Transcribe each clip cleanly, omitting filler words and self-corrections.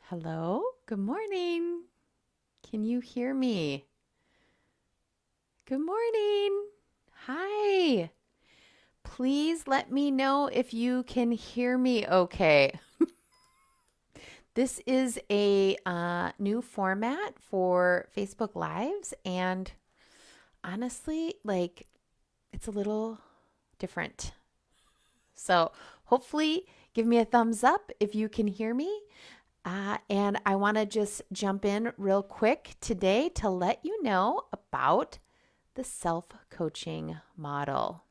Hello, good morning. Can you hear me? Good morning. Hi. Please let me know if you can hear me okay. This is a new format for Facebook Lives, and honestly, it's a little different. So hopefully, give me a thumbs up if you can hear me. And I want to just jump in real quick today to let you know about the self coaching model.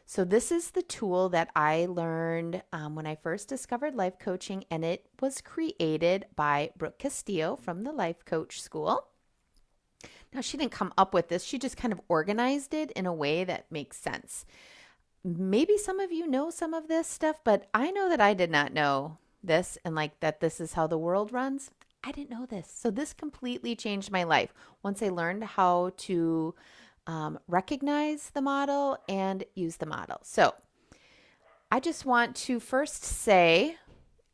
So, this is the tool that I learned when I first discovered life coaching, and it was created by Brooke Castillo from the Life Coach School. Now, she didn't come up with this, she just kind of organized it in a way that makes sense. Maybe some of you know some of this stuff, but I know that I did not know this and that this is how the world runs. I didn't know this. So, this completely changed my life once I learned how to recognize the model and use the model. So, I just want to first say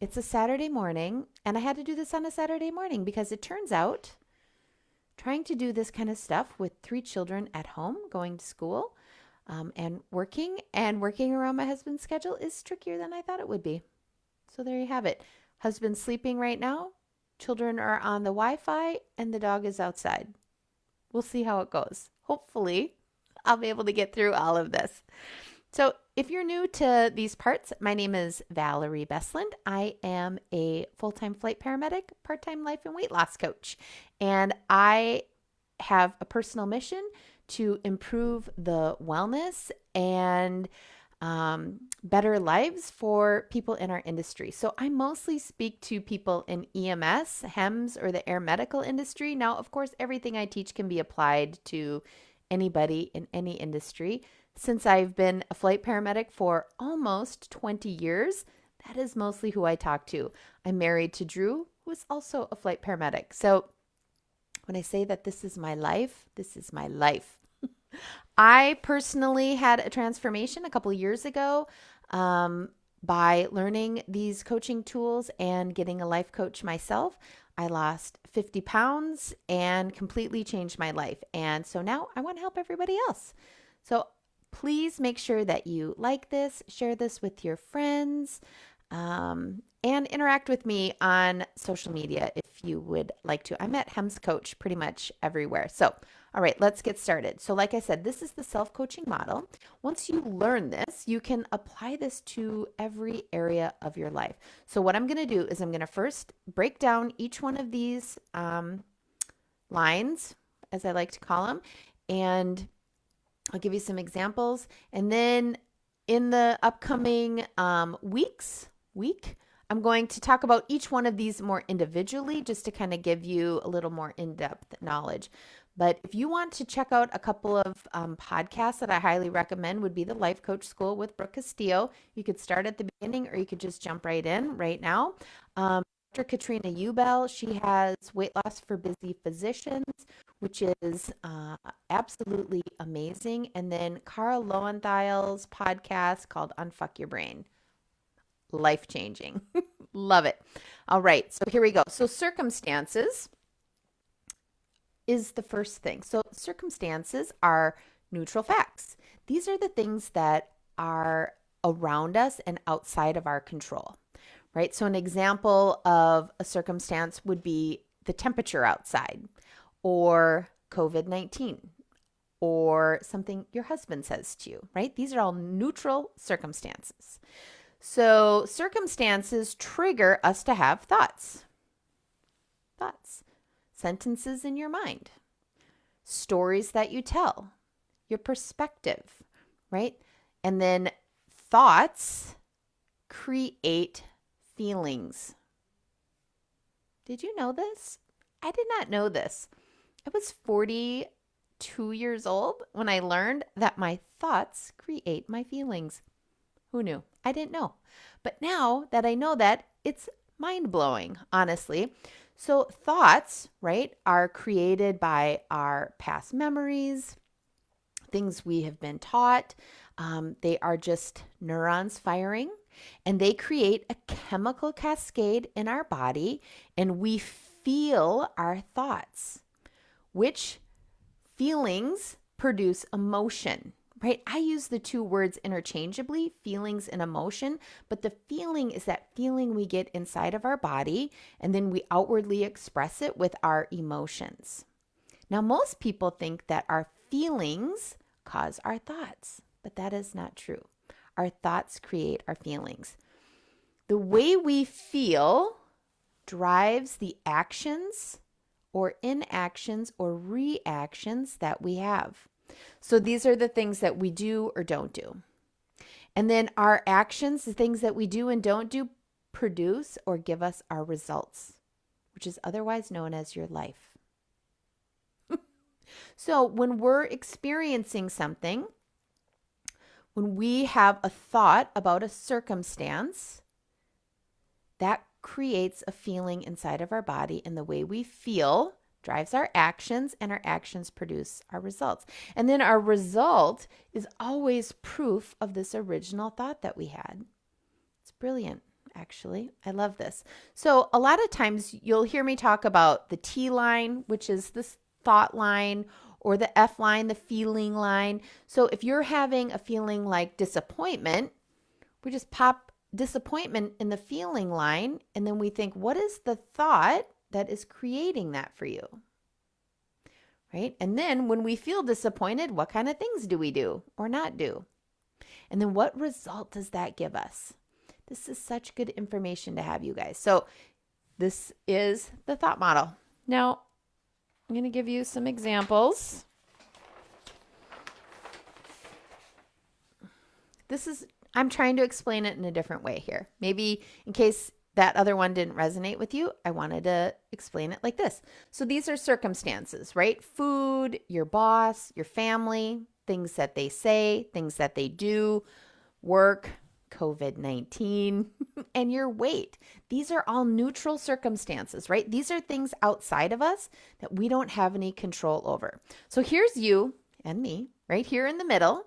it's a Saturday morning, and I had to do this on a Saturday morning because it turns out trying to do this kind of stuff with three children at home, going to school, and working around my husband's schedule is trickier than I thought it would be. So there you have it. Husband's sleeping right now. Children are on the Wi-Fi and the dog is outside. We'll see how it goes. Hopefully, I'll be able to get through all of this. So, if you're new to these parts, my name is Valerie Besland. I am a full-time flight paramedic, part-time life and weight loss coach, and I have a personal mission to improve the wellness and better lives for people in our industry. So I mostly speak to people in EMS, HEMS, or the air medical industry. Now, of course, everything I teach can be applied to anybody in any industry. Since I've been a flight paramedic for almost 20 years, that is mostly who I talk to. I'm married to Drew, who is also a flight paramedic. So when I say that this is my life, this is my life. I personally had a transformation a couple of years ago by learning these coaching tools and getting a life coach myself. I lost 50 pounds and completely changed my life. And so now I want to help everybody else. So please make sure that you like this, share this with your friends, and interact with me on social media if you would like to. I'm at HEMS Coach pretty much everywhere. So, all right, let's get started. So, like I said, this is the self coaching model. Once you learn this, you can apply this to every area of your life. So, what I'm going to do is I'm going to first break down each one of these lines, as I like to call them, and I'll give you some examples. And then in the upcoming week, I'm going to talk about each one of these more individually just to kind of give you a little more in-depth knowledge. But if you want to check out a couple of podcasts that I highly recommend would be the Life Coach School with Brooke Castillo. You could start at the beginning or you could just jump right in right now. Dr. Katrina Ubel, she has Weight Loss for Busy Physicians, which is absolutely amazing. And then Carl Lowenthal's podcast called Unfuck Your Brain. Life changing. Love it. All right. So here we go. So circumstances is the first thing. So circumstances are neutral facts. These are the things that are around us and outside of our control, right? So an example of a circumstance would be the temperature outside or COVID-19 or something your husband says to you, right? These are all neutral circumstances. So circumstances trigger us to have thoughts, sentences in your mind, stories that you tell, your perspective, right? And then thoughts create feelings. Did you know this? I did not know this. I was 42 years old when I learned that my thoughts create my feelings. Who knew? I didn't know. But now that I know that, it's mind-blowing, honestly. So thoughts, right, are created by our past memories, things we have been taught. They are just neurons firing. and they create a chemical cascade in our body, and we feel our thoughts, which feelings produce emotion, right? I use the two words interchangeably, feelings and emotion, but the feeling is that feeling we get inside of our body, and then we outwardly express it with our emotions. Now, most people think that our feelings cause our thoughts, but that is not true. Our thoughts create our feelings. The way we feel drives the actions or inactions or reactions that we have. So these are the things that we do or don't do. And then our actions, the things that we do and don't do, produce or give us our results, which is otherwise known as your life. So when we're experiencing something, when we have a thought about a circumstance, that creates a feeling inside of our body, and the way we feel drives our actions, and our actions produce our results. And then our result is always proof of this original thought that we had. It's brilliant, actually. I love this. So a lot of times you'll hear me talk about the T line, which is this thought line, or the F line, the feeling line. So if you're having a feeling like disappointment, we just pop disappointment in the feeling line, and then we think, what is the thought that is creating that for you? Right? And then when we feel disappointed, what kind of things do we do or not do? And then what result does that give us? This is such good information to have, you guys. So this is the thought model. Now, I'm going to give you some examples. I'm trying to explain it in a different way here. Maybe in case that other one didn't resonate with you, I wanted to explain it like this. So these are circumstances, right? Food, your boss, your family, things that they say, things that they do, work, COVID-19, and your weight. These are all neutral circumstances, right? These are things outside of us that we don't have any control over. So here's you and me right here in the middle.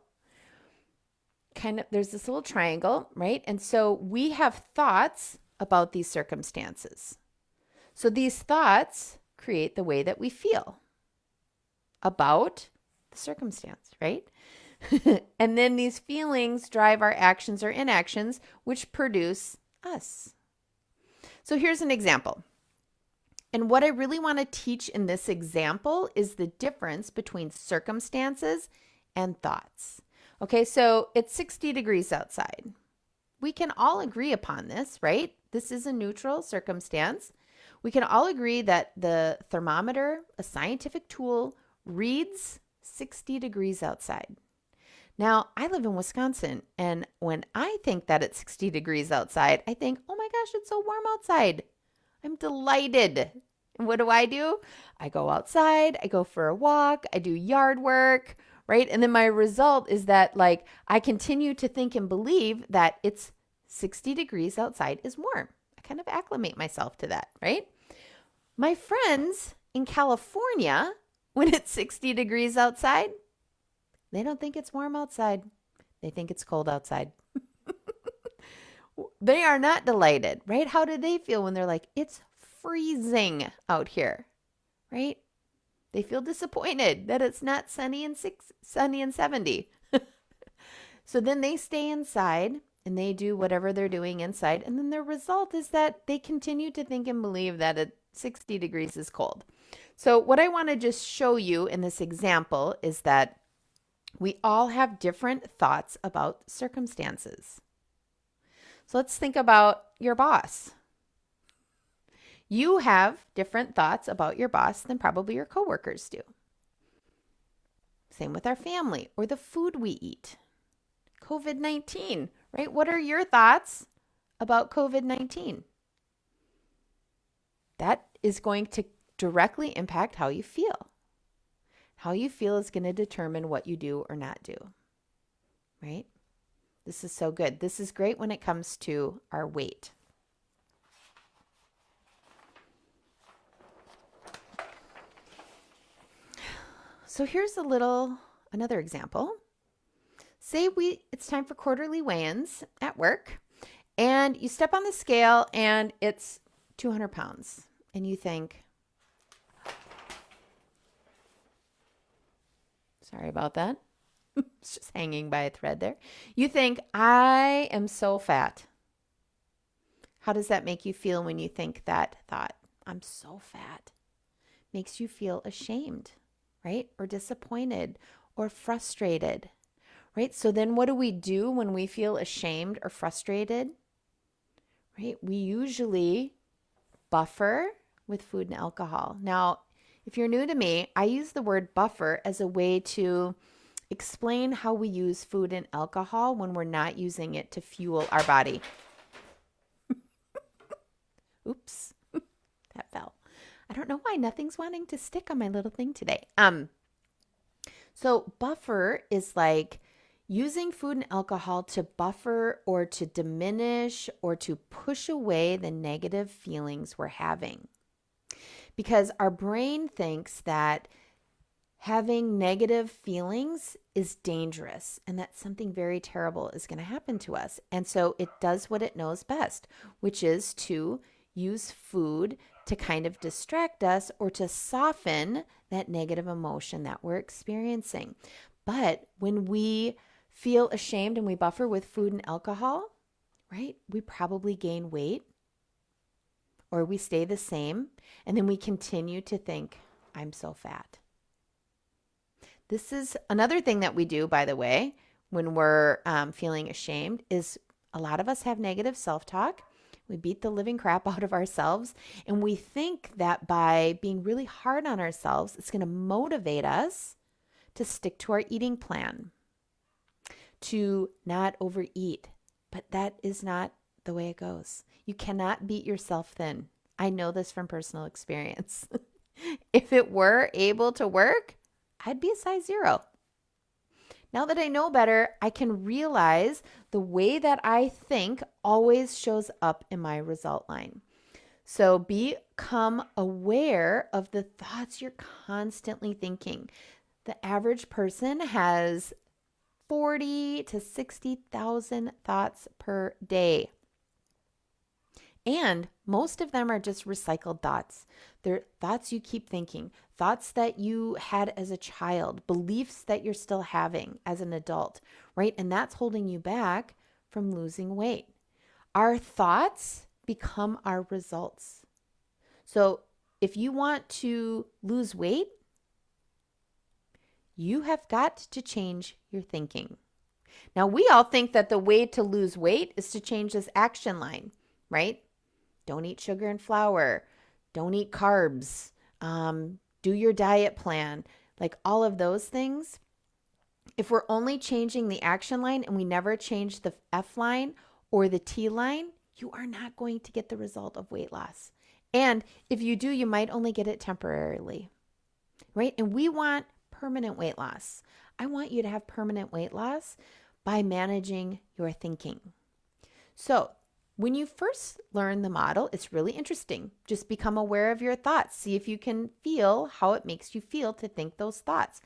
There's this little triangle, right? And so we have thoughts about these circumstances. So these thoughts create the way that we feel about the circumstance, right? And then these feelings drive our actions or inactions, which produce us. So here's an example. And what I really want to teach in this example is the difference between circumstances and thoughts. Okay, so it's 60 degrees outside. We can all agree upon this, right? This is a neutral circumstance. We can all agree that the thermometer, a scientific tool, reads 60 degrees outside. Now, I live in Wisconsin, and when I think that it's 60 degrees outside, I think, oh my gosh, it's so warm outside. I'm delighted. And what do? I go outside, I go for a walk, I do yard work, right? And then my result is that I continue to think and believe that it's 60 degrees outside is warm. I kind of acclimate myself to that, right? My friends in California, when it's 60 degrees outside, they don't think it's warm outside. They think it's cold outside. They are not delighted, right? How do they feel when they're like, it's freezing out here, right? They feel disappointed that it's not sunny and 70. So then they stay inside and they do whatever they're doing inside. And then the result is that they continue to think and believe that at 60 degrees is cold. So what I want to just show you in this example is that we all have different thoughts about circumstances. So let's think about your boss. You have different thoughts about your boss than probably your coworkers do. Same with our family or the food we eat. COVID-19, right? What are your thoughts about COVID-19? That is going to directly impact how you feel. How you feel is going to determine what you do or not do, right? This is so good. This is great when it comes to our weight. So here's another example. Say it's time for quarterly weigh-ins at work, And you step on the scale and it's 200 pounds. And you think, sorry about that. It's just hanging by a thread there. You think, I am so fat. How does that make you feel when you think that thought? I'm so fat. Makes you feel ashamed, right? Or disappointed or frustrated, right? So then what do we do when we feel ashamed or frustrated, right? We usually buffer with food and alcohol. Now, if you're new to me, I use the word buffer as a way to explain how we use food and alcohol when we're not using it to fuel our body. Oops, that fell. I don't know why nothing's wanting to stick on my little thing today. So buffer is like using food and alcohol to buffer or to diminish or to push away the negative feelings we're having. Because our brain thinks that having negative feelings is dangerous and that something very terrible is going to happen to us. And so it does what it knows best, which is to use food to kind of distract us or to soften that negative emotion that we're experiencing. But when we feel ashamed and we buffer with food and alcohol, right, we probably gain weight or we stay the same. And then we continue to think, I'm so fat. This is another thing that we do, by the way, when we're feeling ashamed is a lot of us have negative self-talk. We beat the living crap out of ourselves. And we think that by being really hard on ourselves, it's going to motivate us to stick to our eating plan, to not overeat. But that is not the way it goes. You cannot beat yourself thin. I know this from personal experience. If it were able to work, I'd be a size 0. Now that I know better, I can realize the way that I think always shows up in my result line. So become aware of the thoughts you're constantly thinking. The average person has 40 to 60,000 thoughts per day. And most of them are just recycled thoughts. They're thoughts you keep thinking, thoughts that you had as a child, beliefs that you're still having as an adult, right? And that's holding you back from losing weight. Our thoughts become our results. So if you want to lose weight, you have got to change your thinking. Now, we all think that the way to lose weight is to change this action line, right? Don't eat sugar and flour. Don't eat carbs. Do your diet plan. Like all of those things. If we're only changing the action line and we never change the F line or the T line, you are not going to get the result of weight loss. And if you do, you might only get it temporarily, right? And we want permanent weight loss. I want you to have permanent weight loss by managing your thinking. So when you first learn the model, it's really interesting. Just become aware of your thoughts. See if you can feel how it makes you feel to think those thoughts.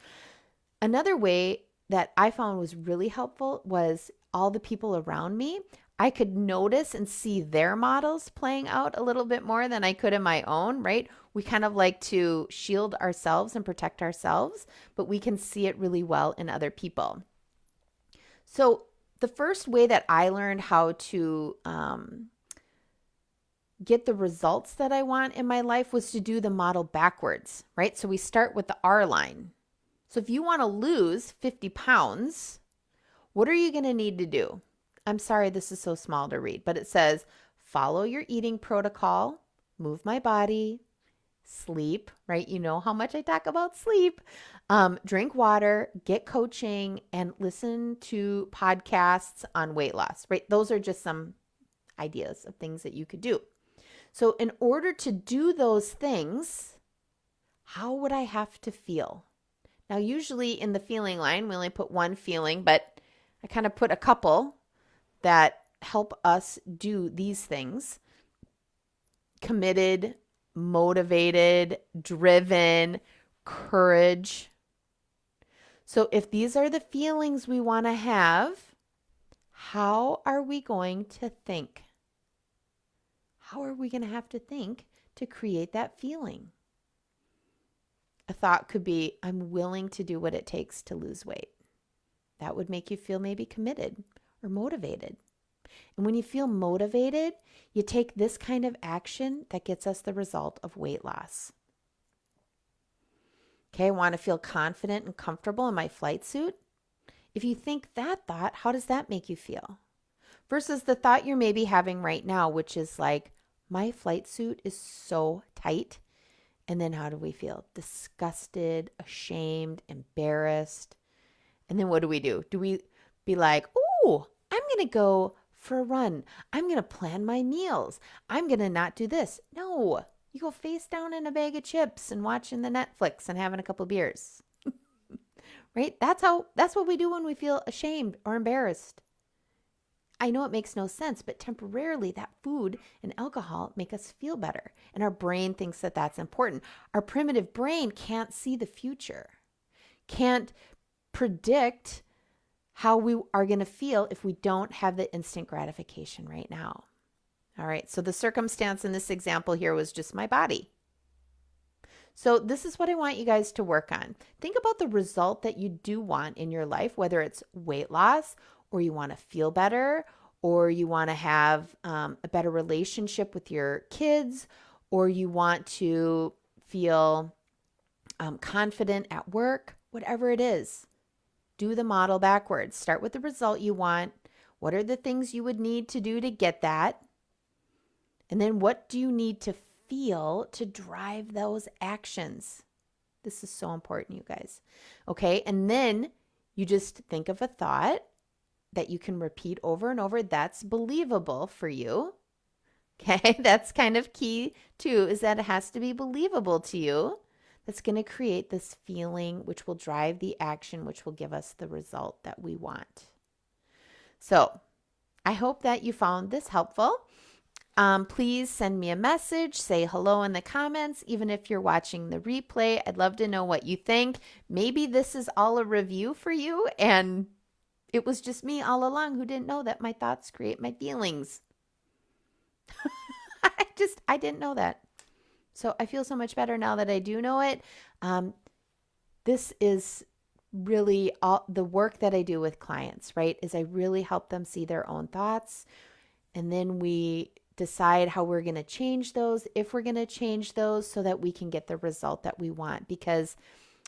Another way that I found was really helpful was all the people around me. I could notice and see their models playing out a little bit more than I could in my own, right? We kind of like to shield ourselves and protect ourselves, but we can see it really well in other people. So the first way that I learned how to get the results that I want in my life was to do the model backwards, right? So we start with the R line. So if you want to lose 50 pounds, what are you going to need to do? I'm sorry, this is so small to read, but it says, follow your eating protocol, move my body, sleep, right? You know how much I talk about sleep. Drink water, get coaching, and listen to podcasts on weight loss, right? Those are just some ideas of things that you could do. So in order to do those things, how would I have to feel? Now, usually in the feeling line, we only put one feeling, but I kind of put a couple that help us do these things. Committed, motivated, driven, courage. So if these are the feelings we want to have, how are we going to think? How are we going to have to think to create that feeling? A thought could be, I'm willing to do what it takes to lose weight. That would make you feel maybe committed or motivated. And when you feel motivated, you take this kind of action that gets us the result of weight loss. Okay, I want to feel confident and comfortable in my flight suit. If you think that thought, how does that make you feel? Versus the thought you're maybe having right now, which is like, my flight suit is so tight. And then how do we feel? Disgusted, ashamed, embarrassed. And then what do? Do we be like, oh, I'm going to go for a run. I'm going to plan my meals. I'm going to not do this. No, you go face down in a bag of chips and watching the Netflix and having a couple beers. Right? That's what we do when we feel ashamed or embarrassed. I know it makes no sense, but temporarily that food and alcohol make us feel better. And our brain thinks that that's important. Our primitive brain can't see the future, can't predict how we are going to feel if we don't have the instant gratification right now. All right, so the circumstance in this example here was just my body. So this is what I want you guys to work on. Think about the result that you do want in your life, whether it's weight loss, or you want to feel better, or you want to have a better relationship with your kids, or you want to feel confident at work, whatever it is. Do the model backwards. Start with the result you want. What are the things you would need to do to get that? And then what do you need to feel to drive those actions? This is so important, you guys. Okay, and then you just think of a thought that you can repeat over and over that's believable for you. Okay, that's kind of key too, is that it has to be believable to you. That's going to create this feeling, which will drive the action, which will give us the result that we want. So I hope that you found this helpful. Please send me a message, say hello in the comments, even if you're watching the replay. I'd love to know what you think. Maybe this is all a review for you, and it was just me all along who didn't know that my thoughts create my feelings. I didn't know that. So I feel so much better now that I do know it. This is really all the work that I do with clients, right? Is I really help them see their own thoughts. And then we decide how we're going to change those, if we're going to change those, so that we can get the result that we want. Because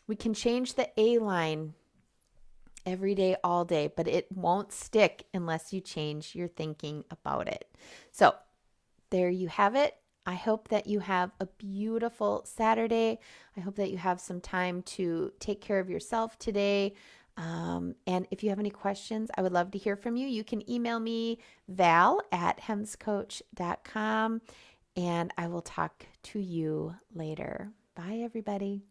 we can change the A line every day, all day, but it won't stick unless you change your thinking about it. So there you have it. I hope that you have a beautiful Saturday. I hope that you have some time to take care of yourself today. And if you have any questions, I would love to hear from you. You can email me, val@hemscoach.com, and I will talk to you later. Bye, everybody.